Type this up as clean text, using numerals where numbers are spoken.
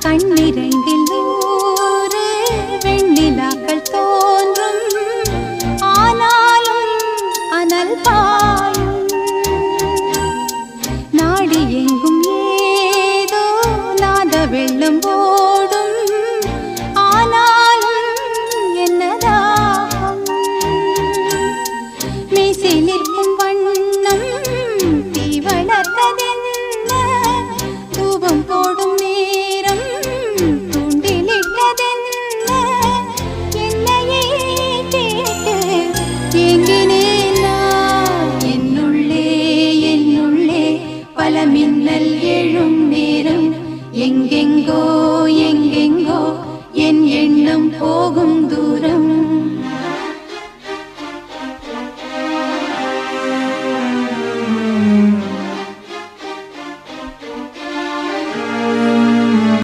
கண்ணிரண்டில் நூறு வெண்ணிலாக்கள் தோன்றும், ஆனாலும் அனல் பாயும். நாடி எங்கும் ஏதோ நாத வெள்ளம் ஓடும், ஆனாலும் என்னதாகும். மீசை நிற்கும் வண்ணம் தீ வளர்த்ததென்ன, தூபம் போடும் நேரம் தூண்டிலிட்டதென்ன. என்னையே கேட்டு ஏங்கினேன் நான். என்னுள்ளே பல மின்னல் எழும் நேரம், எங்கெங்கோ எங்கெங்கோ என் எண்ணம் போகும் தூரம்.